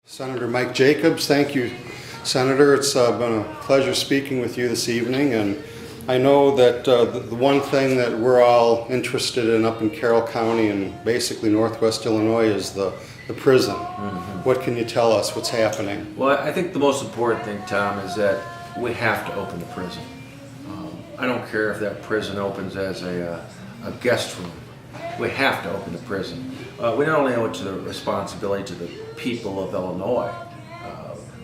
Senator Mike Jacobs, thank you, Senator. It's been a pleasure speaking with you this evening, and I know that the one thing that we're all interested in up in Carroll County and basically Northwest Illinois is the prison. Mm-hmm. What can you tell us? What's happening? Well, I think the most important thing, Tom, is that we have to open the prison. I don't care if that prison opens as a guest room. We have to open the prison. We not only owe it to the responsibility to the people of Illinois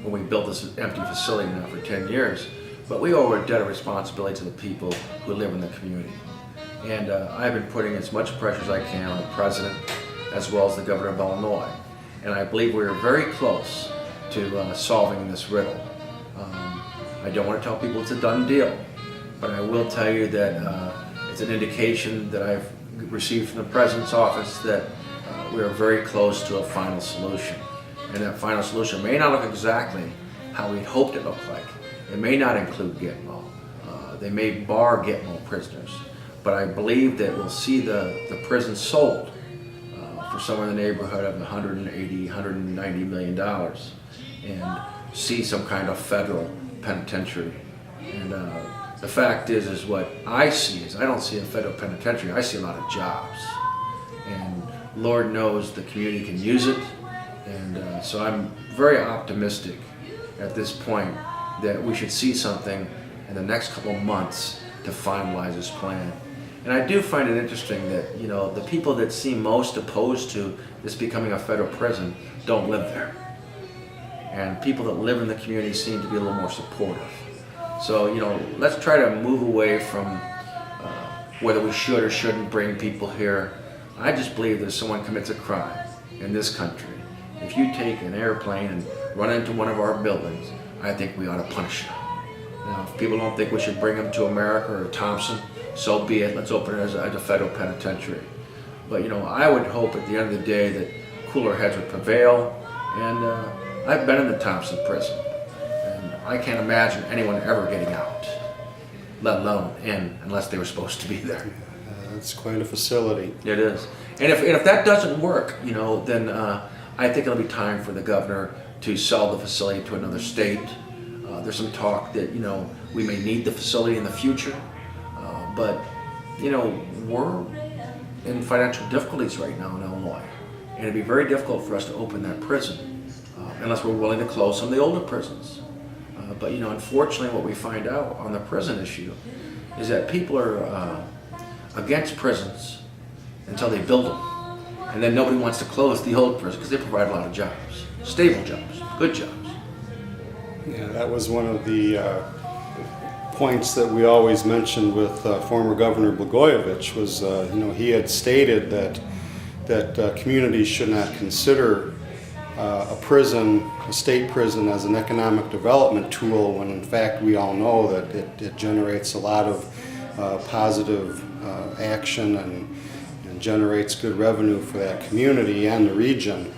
when we built this empty facility now for 10 years, but we owe a debt of responsibility to the people who live in the community. And I've been putting as much pressure as I can on the President as well as the Governor of Illinois. And I believe we're very close to solving this riddle. I don't want to tell people it's a done deal, but I will tell you that it's an indication that I've received from the President's office that we are very close to a final solution. And that final solution may not look exactly how we'd hoped it looked like. It may not include Gitmo. They may bar Gitmo prisoners. But I believe that we'll see the prison sold for somewhere in the neighborhood of $180, $190 million and see some kind of federal penitentiary. And the fact is what I see is I don't see a federal penitentiary, I see a lot of jobs. And Lord knows the community can use it. And so I'm very optimistic at this point that we should see something in the next couple of months to finalize this plan. And I do find it interesting that, you know, the people that seem most opposed to this becoming a federal prison don't live there. And people that live in the community seem to be a little more supportive. So, you know, let's try to move away from whether we should or shouldn't bring people here. I just believe that if someone commits a crime in this country, if you take an airplane and run into one of our buildings, I think we ought to punish them. Now, if people don't think we should bring them to America or Thompson, so be it. Let's open it as a federal penitentiary. But, you know, I would hope at the end of the day that cooler heads would prevail. And I've been in the Thompson prison, and I can't imagine anyone ever getting out, let alone in, unless they were supposed to be there. It's quite a facility. It is. And if that doesn't work, you know, then I think it'll be time for the governor to sell the facility to another state. There's some talk that, you know, we may need the facility in the future. But, you know, we're in financial difficulties right now in Illinois. And it'd be very difficult for us to open that prison unless we're willing to close some of the older prisons. But, you know, unfortunately what we find out on the prison issue is that people are against prisons until they build them. And then nobody wants to close the old prison because they provide a lot of jobs, stable jobs, good jobs. Yeah, that was one of the points that we always mentioned with former Governor Blagojevich was, you know, he had stated that communities should not consider a prison, a state prison, as an economic development tool when in fact we all know that it generates a lot of positive action and generates good revenue for that community and the region.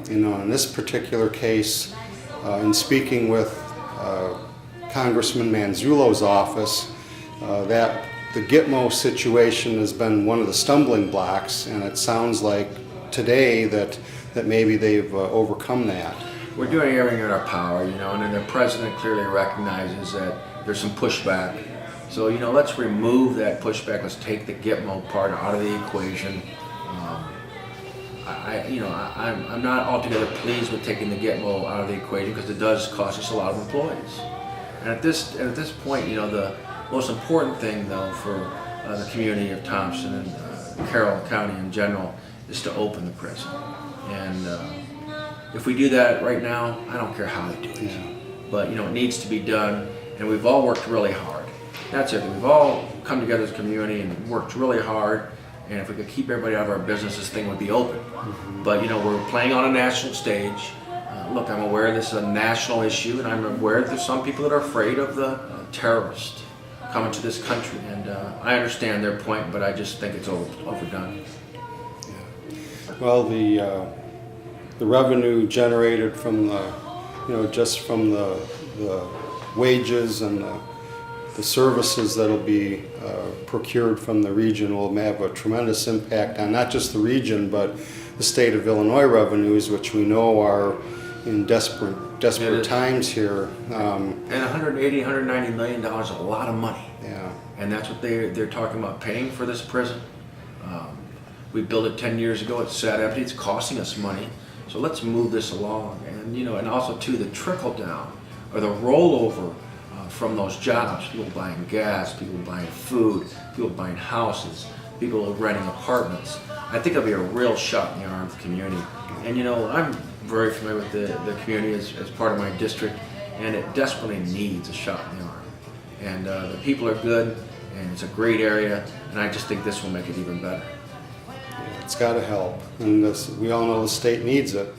You know, in this particular case, in speaking with Congressman Manzullo's office, that the Gitmo situation has been one of the stumbling blocks, and it sounds like today that maybe they've overcome that. We're doing everything in our power, you know, and then the President clearly recognizes that there's some pushback. So, you know, let's remove that pushback. Let's take the Gitmo part out of the equation. I'm not altogether pleased with taking the Gitmo out of the equation because it does cost us a lot of employees. And at this point, you know, the most important thing, though, for the community of Thompson and Carroll County in general is to open the prison. And if we do that right now, I don't care how they do it. Yeah. But, you know, it needs to be done, and we've all worked really hard. That's it. We've all come together as a community and worked really hard. And if we could keep everybody out of our business, this thing would be open. Mm-hmm. But, you know, we're playing on a national stage. Look, I'm aware this is a national issue, and I'm aware that there's some people that are afraid of the terrorists coming to this country. And I understand their point, but I just think it's overdone. Yeah. Well, the revenue generated from the, you know, just from the wages and the services that will be procured from the region will have a tremendous impact on not just the region, but the state of Illinois revenues, which we know are in desperate It is. times here. And 180, 190 million dollars is a lot of money. Yeah. And that's what they're talking about paying for this prison. We built it 10 years ago. It's sat empty. It's costing us money. So let's move this along. And and also too, the trickle down or the rollover from those jobs. People buying gas, people buying food, people buying houses, people renting apartments. I think it'll be a real shot in the arm of the community. And I'm very familiar with the community as part of my district, and it desperately needs a shot in the arm. And the people are good, and it's a great area, and I just think this will make it even better. It's got to help, and we all know the state needs it.